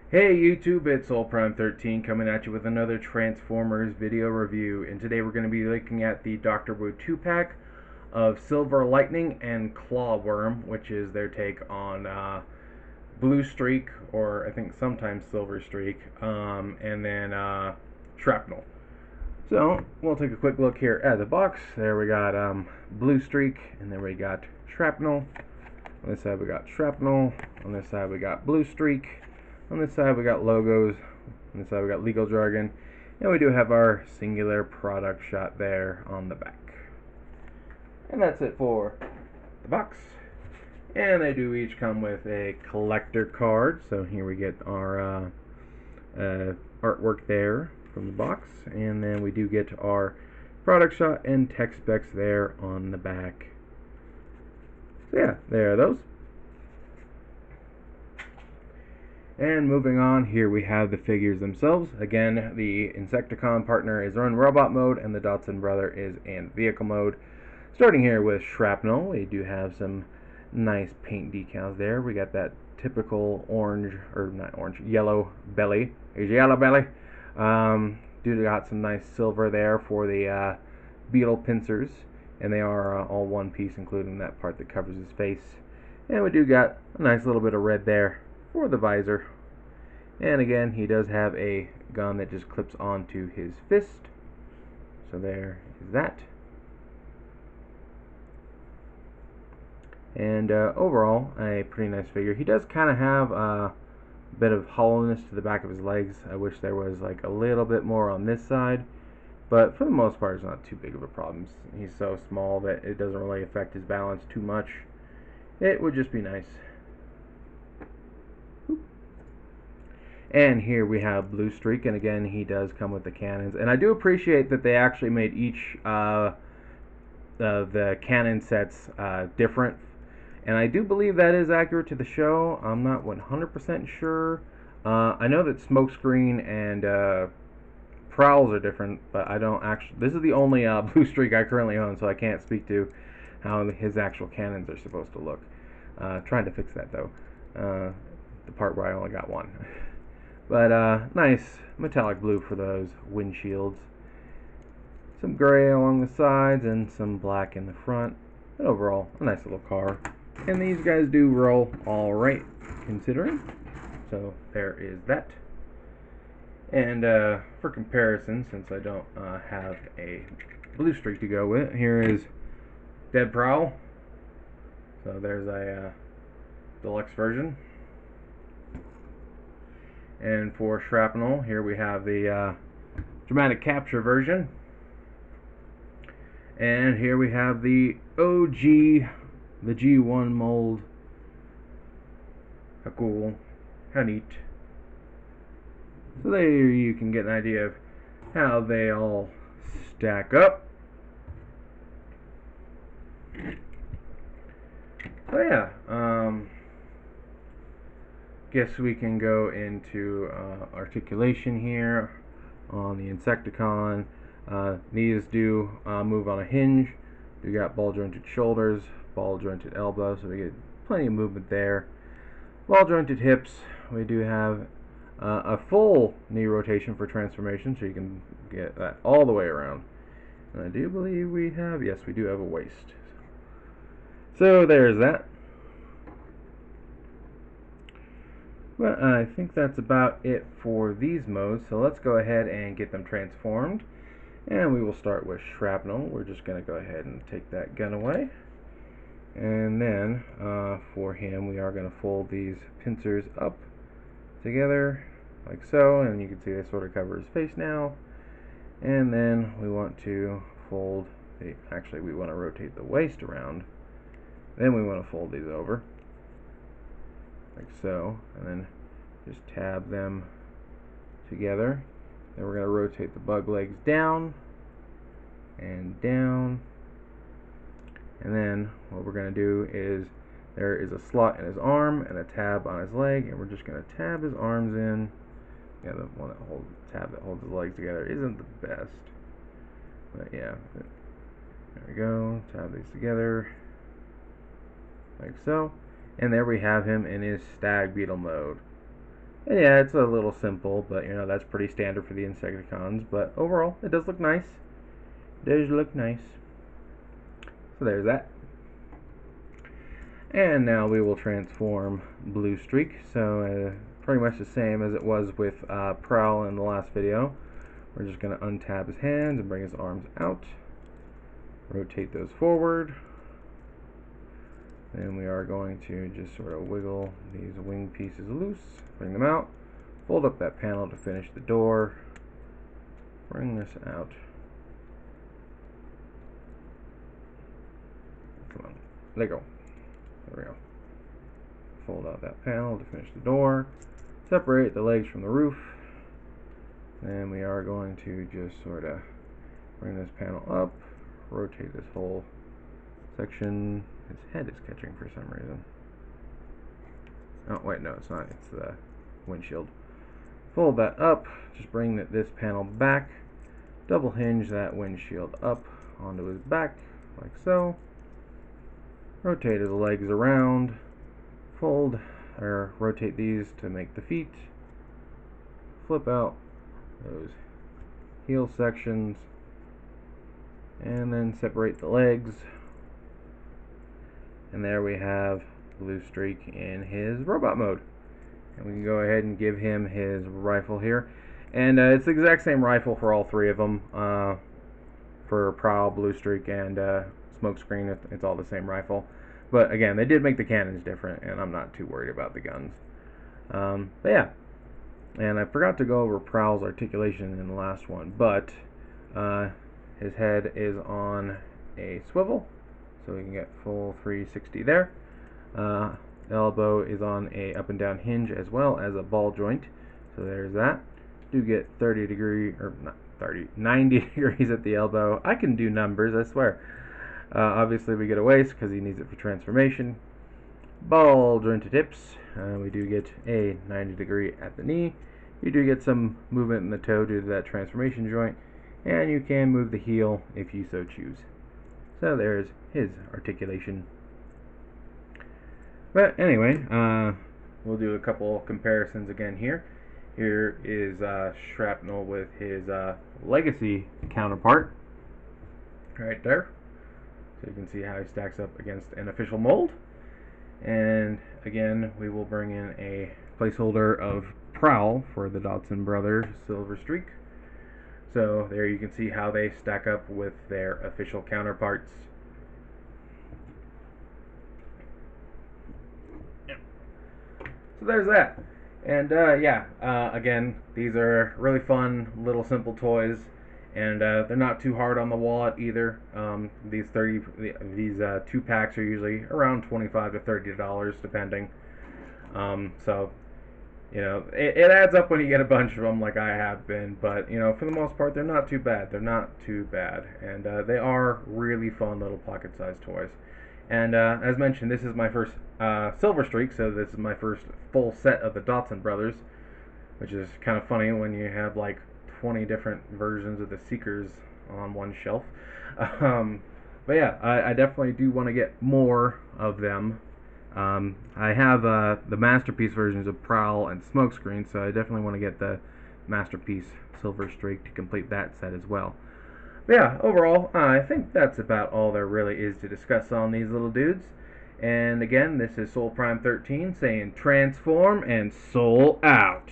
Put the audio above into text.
Hey YouTube, it's Prime13 coming at you with another Transformers video review, and today we're going to be looking at the Dr.Wu 2-pack of Silver Lightning and Clawworm, which is their take on Bluestreak, or I think sometimes Silver Streak, and then Shrapnel. So we'll take a quick look here at the box. There we got Bluestreak, and then we got Shrapnel. On this side we got Shrapnel. On this side we got Bluestreak. On this side we got logos. On this side we got legal jargon. And we do have our singular product shot there on the back. And that's it for the box. And they do each come with a collector card. So here we get our artwork there from the box. And then we do get our product shot and text specs there on the back. So yeah, there are those. And moving on, here we have the figures themselves. Again, the Insecticon partner is in robot mode, and the Dotson brother is in vehicle mode. Starting here with Shrapnel, we do have some nice paint decals there. We got that typical orange, or not orange, yellow belly. Here's yellow belly. Dude got some nice silver there for the beetle pincers, and they are all one piece, including that part that covers his face. And we do got a nice little bit of red there for the visor. And again, he does have a gun that just clips onto his fist. So there is that. And overall, a pretty nice figure. He does kind of have a bit of hollowness to the back of his legs. I wish there was like a little bit more on this side. But for the most part, it's not too big of a problem. He's so small that it doesn't really affect his balance too much. It would just be nice. And here we have Bluestreak, and again, he does come with the cannons. And I do appreciate that they actually made each of the cannon sets different. And I do believe that is accurate to the show. I'm not 100% sure. I know that Smokescreen and Prowls are different, but I don't actually. This is the only Bluestreak I currently own, so I can't speak to how his actual cannons are supposed to look. Trying to fix that though. The part where I only got one. But nice metallic blue for those windshields. Some gray along the sides and some black in the front. But overall, a nice little car. And these guys do roll alright, considering. So there is that. And for comparison, since I don't have a Bluestreak to go with, here is Dead Prowl. So there's a deluxe version. And for Shrapnel, here we have the dramatic capture version. And here we have the OG, the G1 mold. How cool. How neat. So there you can get an idea of how they all stack up. So yeah, guess we can go into articulation here on the Insecticon. These do move on a hinge. We got ball jointed shoulders, ball jointed elbows, so we get plenty of movement there. Ball jointed hips. We do have a full knee rotation for transformation, so you can get that all the way around. And I do believe we have, yes, we do have a waist. So there's that. But I think that's about it for these modes, so let's go ahead and get them transformed. And we will start with Shrapnel. We're just going to go ahead and take that gun away. And then for him, we are going to fold these pincers up together like so, and you can see they sort of cover his face now. And then we want to fold actually we want to rotate the waist around. Then we want to fold these over like so, and then just tab them together. Then we're going to rotate the bug legs down and down. And then what we're going to do is there is a slot in his arm and a tab on his leg, and we're just going to tab his arms in. Yeah, the one that holds tab that holds his legs together isn't the best, but yeah, there we go. Tab these together like so, and there we have him in his stag beetle mode. And yeah, it's a little simple, but you know that's pretty standard for the Insecticons. But overall, it does look nice. It does look nice. So there's that. And now we will transform Bluestreak. So pretty much the same as it was with Prowl in the last video. We're just going to untab his hands and bring his arms out. Rotate those forward. And we are going to just sort of wiggle these wing pieces loose, bring them out, fold up that panel to finish the door, bring this out. Come on, let go. There we go. Fold out that panel to finish the door, separate the legs from the roof, and we are going to just sort of bring this panel up, rotate this whole section. His head is catching for some reason. Oh wait, no, it's not. It's the windshield. Fold that up. Just bring this panel back. Double hinge that windshield up onto his back, like so. Rotate his legs around. Fold or rotate these to make the feet. Flip out those heel sections, and then separate the legs. And there we have Bluestreak in his robot mode. And we can go ahead and give him his rifle here. And it's the exact same rifle for all three of them. For Prowl, Bluestreak, and Smokescreen, it's all the same rifle. But again, they did make the cannons different, and I'm not too worried about the guns. But yeah. And I forgot to go over Prowl's articulation in the last one. But his head is on a swivel, so we can get full 360 there. The elbow is on a up and down hinge as well as a ball joint, so there's that. Do get 90 degrees at the elbow. I can do numbers, I swear. Obviously we get a waist because he needs it for transformation. Ball jointed hips. We do get a 90 degree at the knee. You do get some movement in the toe due to that transformation joint, and you can move the heel if you so choose. So there's his articulation. But anyway, we'll do a couple comparisons again here. Here is Shrapnel with his legacy counterpart, right there. So you can see how he stacks up against an official mold. And again, we will bring in a placeholder of Prowl for the Dodson Brothers Silver Streak. So there you can see how they stack up with their official counterparts. So there's that. And again, these are really fun little simple toys, and they're not too hard on the wallet either. These 2 packs are usually around $25 to $30 depending. So you know, it adds up when you get a bunch of them like I have been, but you know, for the most part, they're not too bad. They're not too bad, and they are really fun little pocket-sized toys. And as mentioned, this is my first Silver Streak, so this is my first full set of the Dodson Brothers, which is kind of funny when you have like 20 different versions of the Seekers on one shelf. But yeah, I definitely do want to get more of them. I have the Masterpiece versions of Prowl and Smokescreen, so I definitely want to get the Masterpiece Silver Streak to complete that set as well. But yeah, overall, I think that's about all there really is to discuss on these little dudes. And again, this is Soul Prime 13 saying transform and soul out.